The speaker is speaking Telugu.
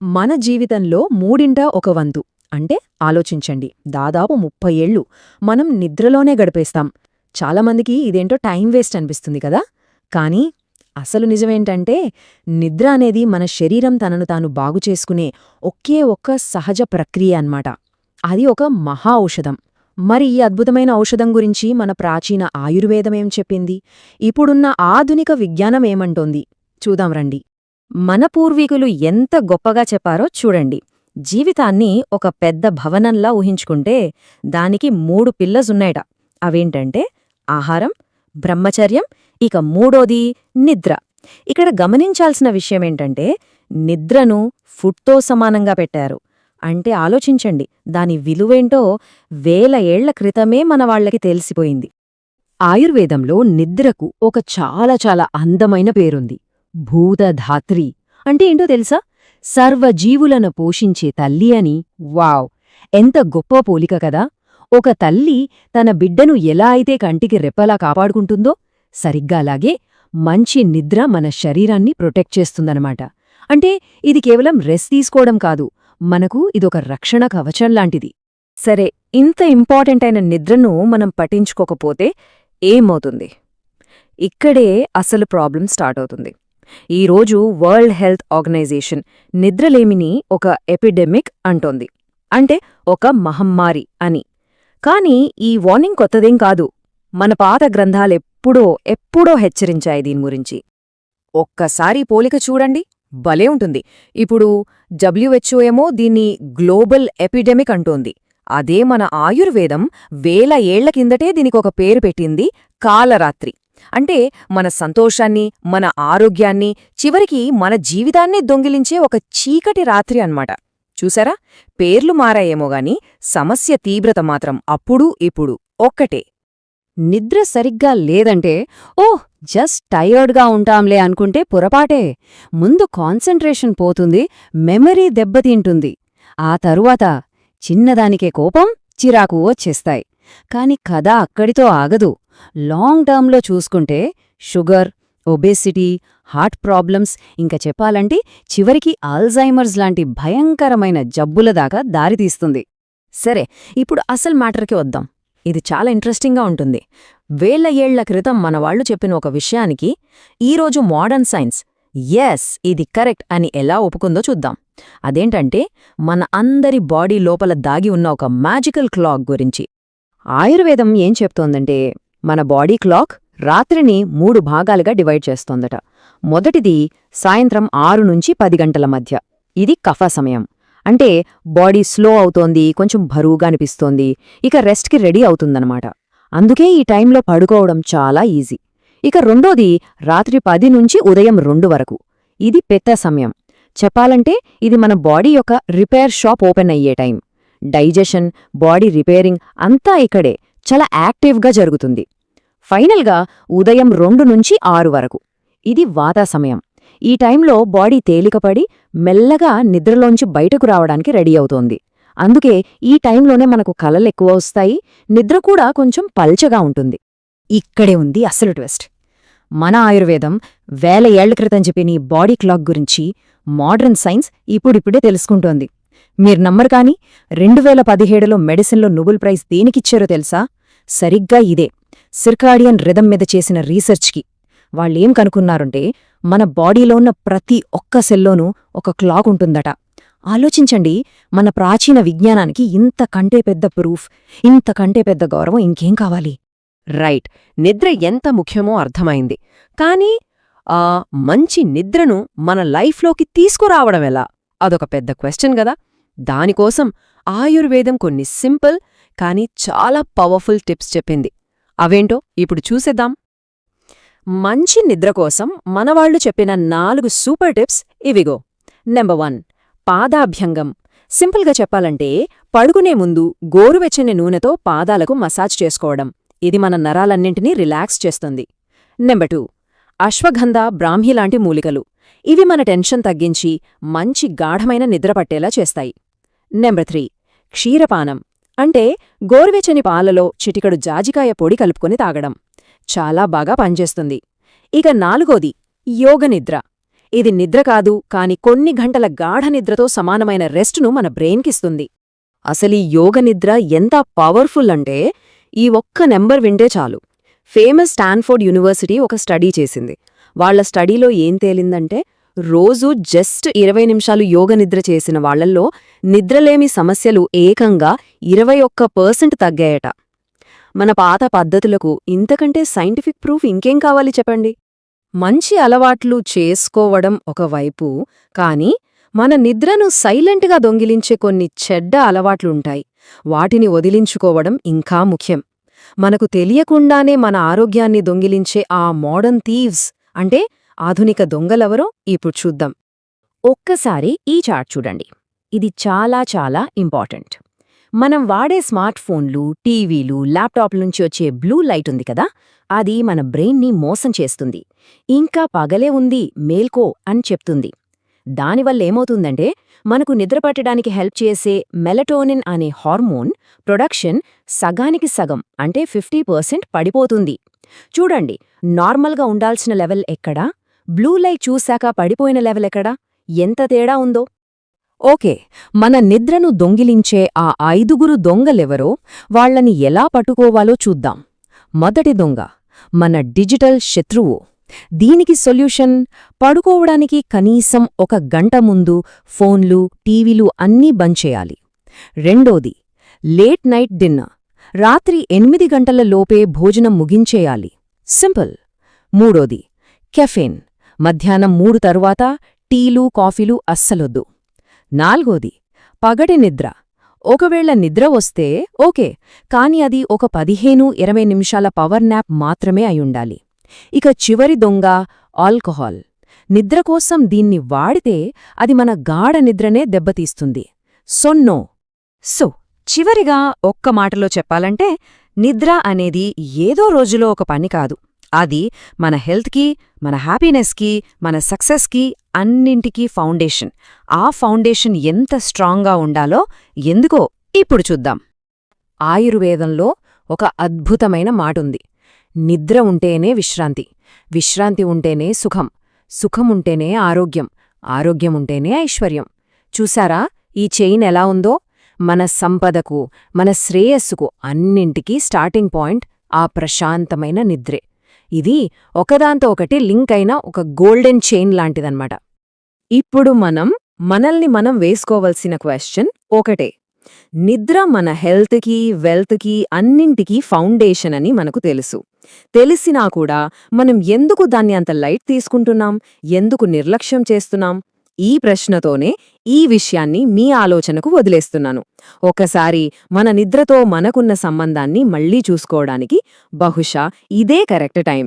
మన జీవితంలో మూడింట ఒక వంతు అంటే ఆలోచించండి దాదాపు 30 ఏళ్ళు మనం నిద్రలోనే గడిపేస్తాం. చాలామందికి ఇదేంటో టైం వేస్ట్ అనిపిస్తుంది కదా. కానీ అసలు నిజమేంటంటే నిద్ర అనేది మన శరీరం తనను తాను బాగుచేసుకునే ఒకే ఒక్క సహజ ప్రక్రియ అన్నమాట. అది ఒక మహా ఔషధం. మరి ఈ అద్భుతమైన ఔషధం గురించి మన ప్రాచీన ఆయుర్వేదమేం చెప్పింది, ఇప్పుడున్న ఆధునిక విజ్ఞానమేమంటోంది చూద్దాం రండి. మన పూర్వీకులు ఎంత గొప్పగా చెప్పారో చూడండి. జీవితాన్ని ఒక పెద్ద భవనంలా ఊహించుకుంటే దానికి 3 పిల్లర్సున్నాయట. అవేంటంటే ఆహారం, బ్రహ్మచర్యం, ఇక మూడోది నిద్ర. ఇక్కడ గమనించాల్సిన విషయమేంటంటే నిద్రను ఫుడ్తో సమానంగా పెట్టారు. అంటే ఆలోచించండి, దాని విలువేంటో వేల ఏళ్ల క్రితమే మన వాళ్లకి తెలిసిపోయింది. ఆయుర్వేదంలో నిద్రకు ఒక చాలా అందమైన పేరుంది, భూతధాత్రి. అంటే ఏంటో తెలుసా? సర్వజీవులను పోషించే తల్లి అని. వావ్, ఎంత గొప్ప పోలిక కదా. ఒక తల్లి తన బిడ్డను ఎలా అయితే కంటికి రెప్పలా కాపాడుకుంటుందో, సరిగ్గా అలాగే మంచి నిద్ర మన శరీరాన్ని ప్రొటెక్ట్ చేస్తుందనమాట. అంటే ఇది కేవలం రెస్ట్ తీసుకోవడం కాదు, మనకు ఇదొక రక్షణ కవచంలాంటిది. సరే, ఇంత ఇంపార్టెంట్ అయిన నిద్రను మనం పట్టించుకోకపోతే ఏమవుతుంది? ఇక్కడే అసలు ప్రాబ్లం స్టార్ట్ అవుతుంది. ఈరోజు వరల్డ్ హెల్త్ ఆర్గనైజేషన్ నిద్రలేమిని ఒక ఎపిడెమిక్ అంటోంది, అంటే ఒక మహమ్మారి అని. కాని ఈ వార్నింగ్ కొత్తదేం కాదు. మన పాత గ్రంథాలెప్పుడో హెచ్చరించాయి దీని గురించి. ఒక్కసారి పోలిక చూడండి, భలే ఉంటుంది. ఇప్పుడు WHO ఏమో దీన్ని గ్లోబల్ ఎపిడెమిక్ అంటోంది. అదే మన ఆయుర్వేదం వేల ఏళ్ల కిందటే దీనికొక పేరు పెట్టింది, కాలరాత్రి. అంటే మన సంతోషాన్ని, మన ఆరోగ్యాన్ని, చివరికి మన జీవితాన్ని దొంగిలించే ఒక చీకటి రాత్రి అన్నమాట. చూసారా, పేర్లు మారాయేమోగాని సమస్య తీవ్రత మాత్రం అప్పుడూ ఇప్పుడు ఒక్కటే. నిద్ర సరిగ్గా లేదంటే ఓహ్ జస్ట్ టయర్డ్గా ఉంటాంలే అనుకుంటే పొరపాటే. ముందు కాన్సంట్రేషన్ పోతుంది, మెమరీ దెబ్బతింటుంది. ఆ తరువాత చిన్నదానికే కోపం, చిరాకు వచ్చేస్తాయి. కాని కథ అక్కడితో ఆగదు. లాంగ్ టర్మ్లో చూసుకుంటే షుగర్, ఒబేసిటీ, హార్ట్ ప్రాబ్లమ్స్, ఇంకా చెప్పాలంటే చివరికి అల్జైమర్స్ లాంటి భయంకరమైన జబ్బుల దాకా దారితీస్తుంది. సరే, ఇప్పుడు అసలు మ్యాటర్కి వద్దాం. ఇది చాలా ఇంట్రెస్టింగ్గా ఉంటుంది. వేల ఏళ్ల క్రితం మనవాళ్లు చెప్పిన ఒక విషయానికి ఈరోజు మోడర్న్ సైన్స్ ఎస్ ఇది కరెక్ట్ అని ఎలా ఒప్పుకుందో చూద్దాం. అదేంటంటే మన అందరి బాడీ లోపల దాగి ఉన్న ఒక మ్యాజికల్ క్లాక్ గురించి. ఆయుర్వేదం ఏం చెప్తోందంటే మన బాడీ క్లాక్ రాత్రిని 3 భాగాలుగా డివైడ్ చేస్తోందట. మొదటిది సాయంత్రం 6 నుంచి 10 గంటల మధ్య. ఇది కఫ సమయం. అంటే బాడీ స్లో అవుతోంది, కొంచెం బరువుగా అనిపిస్తోంది, ఇక రెస్ట్కి రెడీ అవుతుందన్నమాట. అందుకే ఈ టైంలో పడుకోవడం చాలా ఈజీ. ఇక రెండోది రాత్రి 10 నుంచి ఉదయం 2 వరకు. ఇది పిత్త సమయం. చెప్పాలంటే ఇది మన బాడీ యొక్క రిపేర్ షాప్ ఓపెన్ అయ్యే టైం. డైజెషన్, బాడీ రిపేరింగ్ అంతా ఇక్కడే చాలా యాక్టివ్గా జరుగుతుంది. ఫైనల్గా ఉదయం 2 నుంచి 6 వరకు. ఇది వాత సమయం. ఈ టైంలో బాడీ తేలికపడి మెల్లగా నిద్రలోంచి బయటకు రావడానికి రెడీ అవుతోంది. అందుకే ఈ టైంలోనే మనకు కలలెక్కువ వస్తాయి, నిద్ర కూడా కొంచెం పల్చగా ఉంటుంది. ఇక్కడే ఉంది అసలు ట్విస్ట్. మన ఆయుర్వేదం వేల ఏళ్ల క్రితం చెప్పిన ఈ బాడీ క్లాక్ గురించి మోడర్న్ సైన్స్ ఇప్పుడిప్పుడే తెలుసుకుంటోంది. మీరు నమ్మరు కాని 2017లో మెడిసిన్లో నోబెల్ ప్రైజ్ దేనికిచ్చారో తెలుసా? సరిగ్గా ఇదే, సిర్కాడియన్ రిథం మీద చేసిన రీసెర్చ్కి. వాళ్ళేం కనుక్కున్నారంటే మన బాడీలో ఉన్న ప్రతి ఒక్క సెల్లోనూ ఒక క్లాక్ ఉంటుందట. ఆలోచించండి, మన ప్రాచీన విజ్ఞానానికి ఇంతకంటే పెద్ద ప్రూఫ్, ఇంతకంటే పెద్ద గౌరవం ఇంకేం కావాలి? రైట్, నిద్ర ఎంత ముఖ్యమో అర్థమైంది. కానీ మంచి నిద్రను మన లైఫ్లోకి తీసుకురావడమెలా? అదొక పెద్ద క్వశ్చన్ గదా. దానికోసం ఆయుర్వేదం కొన్ని సింపుల్ కానీ చాలా పవర్ఫుల్ టిప్స్ చెప్పింది. అవేంటో ఇప్పుడు చూసేద్దాం. మంచి నిద్ర కోసం మనవాళ్లు చెప్పిన 4 సూపర్ టిప్స్ ఇవిగో. నెంబర్ 1, పాదాభ్యంగం. సింపుల్గా చెప్పాలంటే పడుకునే ముందు గోరువెచ్చని నూనెతో పాదాలకు మసాజ్ చేసుకోవడం. ఇది మన నరాలన్నింటినీ రిలాక్స్ చేస్తుంది. నెంబర్ 2, అశ్వగంధ, బ్రాహ్మి లాంటి మూలికలు. ఇవి మన టెన్షన్ తగ్గించి మంచి గాఢమైన నిద్ర పట్టేలా చేస్తాయి. నెంబర్ 3, క్షీరపానం. అంటే గోరువెచ్చని పాలలో చిటికడు జాజికాయ పొడి కలుపుకొని తాగడం. చాలా బాగా పనిచేస్తుంది. ఇక 4వది యోగనిద్ర. ఇది నిద్ర కాదు, కాని కొన్ని గంటల గాఢ నిద్రతో సమానమైన రెస్ట్ను మన బ్రెయిన్కిస్తుంది. అసలీ యోగ నిద్ర ఎంత పవర్ఫుల్ అంటే ఈ ఒక్క నెంబర్ వింటే చాలు. ఫేమస్ స్టాన్ఫోర్డ్ యూనివర్సిటీ ఒక స్టడీ చేసింది. వాళ్ల స్టడీలో ఏం తేలిందంటే రోజూ జస్ట్ 20 నిమిషాలు యోగ నిద్ర చేసిన వాళ్లల్లో నిద్రలేమి సమస్యలు ఏకంగా 21% తగ్గాయట. మన పాత పద్ధతులకు ఇంతకంటే సైంటిఫిక్ ప్రూఫ్ ఇంకేం కావాలి చెప్పండి. మంచి అలవాట్లు చేసుకోవడం ఒకవైపు, కాని మన నిద్రను సైలెంట్గా దొంగిలించే కొన్ని చెడ్డ అలవాట్లుంటాయి. వాటిని వదిలించుకోవడం ఇంకా ముఖ్యం. మనకు తెలియకుండానే మన ఆరోగ్యాన్ని దొంగిలించే ఆ మోడర్న్ థీవ్స్ అంటే ఆధునిక దొంగలెవరో ఇప్పుడు చూద్దాం. ఒక్కసారి ఈ చార్ట్ చూడండి. ఇది చాలా చాలా ఇంపార్టెంట్. మనం వాడే స్మార్ట్ ఫోన్లు, టీవీలు, ల్యాప్టాప్ల నుంచి వచ్చే బ్లూ లైట్ ఉంది కదా, అది మన బ్రెయిన్ని మోసం చేస్తుంది. ఇంకా పగలే ఉంది, మేల్కో అని చెప్తుంది. దానివల్లేమవుతుందంటే మనకు నిద్రపట్టడానికి హెల్ప్ చేసే మెలటోనిన్ అనే హార్మోన్ ప్రొడక్షన్ సగానికి సగం అంటే 50% పడిపోతుంది. చూడండి, నార్మల్గా ఉండాల్సిన లెవెల్ ఎక్కడా, బ్లూ లైట్ చూశాక పడిపోయిన లెవెల్ ఎక్కడా, ఎంత తేడా ఉందో. ఓకే, మన నిద్రను దొంగిలించే ఆ 5 దొంగలెవరో వాళ్లని ఎలా పట్టుకోవాలో చూద్దాం. మొదటి దొంగ మన డిజిటల్ శత్రువు. దీనికి సొల్యూషన్ పడుకోవడానికి కనీసం 1 గంట ముందు ఫోన్లు, టీవీలు అన్నీ బంద్ చేయాలి. రెండోది లేట్ నైట్ డిన్నర్. రాత్రి 8 గంటల లోపే భోజనం ముగించేయాలి. సింపుల్. మూడోది కెఫేన్. మధ్యాహ్నం 3 తరువాత టీలు, కాఫీలు అస్సలొద్దు. నాల్గోది పగటి నిద్ర. ఒకవేళ నిద్ర వస్తే ఓకే, కాని అది ఒక 15-20 నిమిషాల పవర్ నాప్ మాత్రమే అయుండాలి. ఇక చివరి దొంగ ఆల్కహాల్. నిద్ర కోసం దీన్ని వాడితే అది మన గాఢ నిద్రనే దెబ్బతీస్తుంది. సో చివరిగా ఒక్క మాటలో చెప్పాలంటే నిద్ర అనేది ఏదో రోజులో ఒక పని కాదు. అది మన హెల్త్కి, మన హ్యాపీనెస్కి, మన సక్సెస్కి అన్నింటికీ ఫౌండేషన్. ఆ ఫౌండేషన్ ఎంత స్ట్రాంగ్గా ఉండాలో ఎందుకో ఇప్పుడు చూద్దాం. ఆయుర్వేదంలో ఒక అద్భుతమైన మాటుంది. నిద్ర ఉంటేనే విశ్రాంతి, విశ్రాంతి ఉంటేనే సుఖం, సుఖముంటేనే ఆరోగ్యం, ఆరోగ్యముంటేనే ఐశ్వర్యం. చూసారా ఈ చైన్ ఎలా ఉందో? మన సంపదకు, మన శ్రేయస్సుకు అన్నింటికీ స్టార్టింగ్ పాయింట్ ఆ ప్రశాంతమైన నిద్రే. ఇది ఒకదాంతో ఒకటి లింక్ అయిన ఒక గోల్డెన్ చైన్ లాంటిదన్నమాట. ఇప్పుడు మనల్ని మనం వేసుకోవలసిన క్వశ్చన్ ఒకటే. నిద్ర మన హెల్త్కి, వెల్త్కి అన్నింటికీ ఫౌండేషన్ అని మనకు తెలుసు. తెలిసినా కూడా మనం ఎందుకు దాన్ని అంత లైట్ తీసుకుంటున్నాం, ఎందుకు నిర్లక్ష్యం చేస్తున్నాం? ఈ ప్రశ్నతోనే ఈ విషయాన్ని మీ ఆలోచనకు వదిలేస్తున్నాను. ఒకసారి మన నిద్రతో మనకున్న సంబంధాన్ని మళ్లీ చూసుకోవడానికి బహుశా ఇదే కరెక్ట్ టైం.